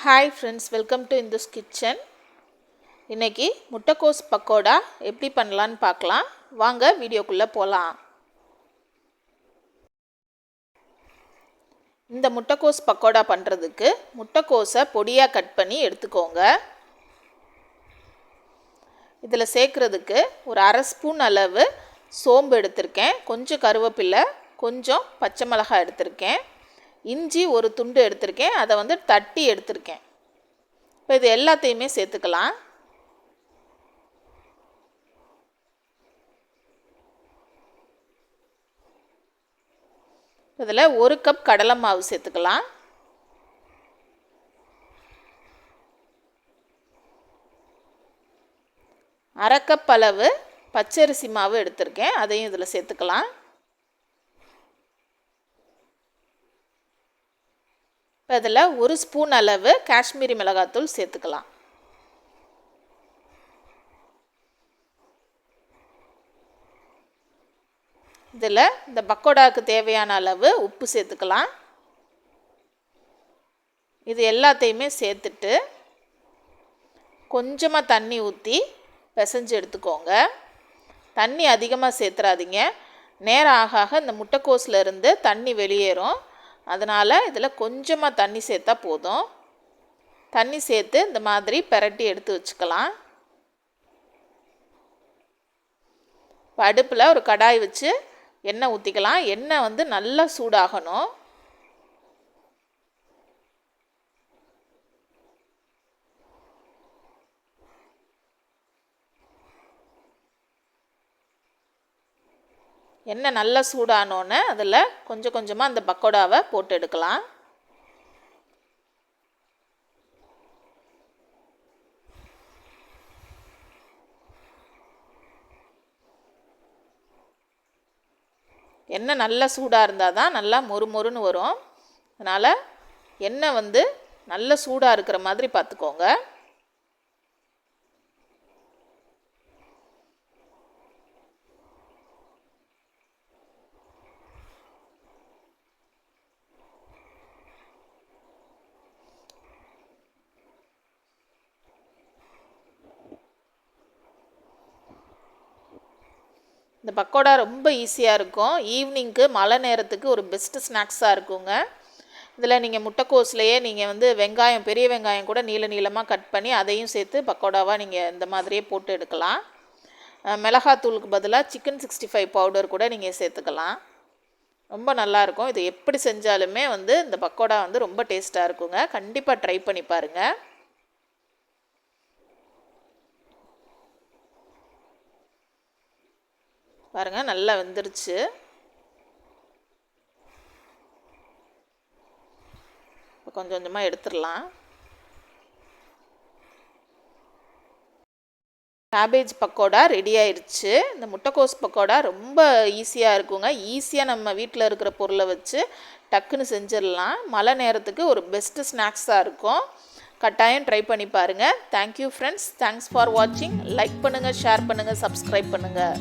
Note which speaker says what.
Speaker 1: Hi friends, welcome to Indhus kitchen. இன்றைக்கி முட்டைக்கோஸ் பக்கோடா எப்படி பண்ணலான்னு பார்க்கலாம். வாங்க வீடியோக்குள்ளே போகலாம். இந்த முட்டைக்கோஸ் பக்கோடா பண்ணுறதுக்கு முட்டைக்கோஸை பொடியாக கட் பண்ணி எடுத்துக்கோங்க. இதில் சேர்க்குறதுக்கு ஒரு அரை ஸ்பூன் அளவு சோம்பு எடுத்திருக்கேன், கொஞ்சம் கருவேப்பிலை, கொஞ்சம் பச்சை மிளகாய் எடுத்திருக்கேன், இஞ்சி ஒரு துண்டு எடுத்திருக்கேன், அதை தட்டி எடுத்திருக்கேன். இப்போ இது எல்லாத்தையுமே சேர்த்துக்கலாம். இதில் ஒரு கப் கடலை மாவு சேர்த்துக்கலாம். அரை கப் அளவு பச்சரிசி மாவு எடுத்திருக்கேன், அதையும் இதில் சேர்த்துக்கலாம். இப்போ இதில் ஒரு ஸ்பூன் அளவு காஷ்மீரி மிளகாத்தூள் சேர்த்துக்கலாம். இதில் இந்த பக்கோடாவுக்கு தேவையான அளவு உப்பு சேர்த்துக்கலாம். இது எல்லாத்தையுமே சேர்த்துட்டு கொஞ்சமாக தண்ணி ஊற்றி பிசைஞ்சு எடுத்துக்கோங்க. தண்ணி அதிகமாக சேர்த்துறாதீங்க, நேரம் ஆக ஆக இந்த முட்டைக்கோஸில் இருந்து தண்ணி வெளியேறும். அதனால் இதில் கொஞ்சமாக தண்ணி சேர்த்தா போதும். தண்ணி சேர்த்து இந்த மாதிரி பிரட்டி எடுத்து வச்சுக்கலாம். இப்போ அடுப்பில் ஒரு கடாய் வச்சு எண்ணெய் ஊற்றிக்கலாம். எண்ணெய் நல்லா சூடாகணும். எண்ணெய் நல்லா சூடானோன்னு அதில் கொஞ்சம் கொஞ்சமாக அந்த பக்கோடாவை போட்டு எடுக்கலாம். எண்ணெய் நல்லா சூடாக இருந்தால் தான் நல்லா மொறுமொறுன்னு வரும். அதனால் எண்ணெய் நல்லா சூடாக இருக்கிற மாதிரி பார்த்துக்கோங்க. இந்த பக்கோடா ரொம்ப ஈஸியாக இருக்கும். ஈவினிங்க்கு மழை நேரத்துக்கு ஒரு பெஸ்ட்டு ஸ்நாக்ஸாக இருக்குங்க. இதில் நீங்கள் முட்டைக்கோஸ்லேயே நீங்கள் வெங்காயம், பெரிய வெங்காயம் கூட நீள நீளமாக கட் பண்ணி அதையும் சேர்த்து பக்கோடாவாக நீங்கள் இந்த மாதிரியே போட்டு எடுக்கலாம். மிளகாத்தூளுக்கு பதிலாக சிக்கன் 65 பவுடர் கூட நீங்கள் சேர்த்துக்கலாம். ரொம்ப நல்லாயிருக்கும். இது எப்படி செஞ்சாலுமே இந்த பக்கோடா ரொம்ப டேஸ்ட்டாக இருக்குங்க. கண்டிப்பாக ட்ரை பண்ணி பாருங்கள். பாருங்கள், நல்லா வெந்துருச்சு. இப்போ கொஞ்சம் கொஞ்சமாக எடுத்துடலாம். கேபேஜ் பக்கோடா ரெடி ஆயிடுச்சு. இந்த முட்டைக்கோஸ் பக்கோடா ரொம்ப ஈஸியாக இருக்குங்க. ஈஸியாக நம்ம வீட்டில் இருக்கிற பொருளை வச்சு டக்குன்னு செஞ்சிடலாம். மழை நேரத்துக்கு ஒரு பெஸ்ட்டு ஸ்நாக்ஸாக இருக்கும். கட்டாயம் ட்ரை பண்ணி பாருங்கள். Thank you friends. தேங்க்ஸ் ஃபார் வாட்சிங். லைக் பண்ணுங்கள், ஷேர் பண்ணுங்கள், சப்ஸ்கிரைப் பண்ணுங்கள்.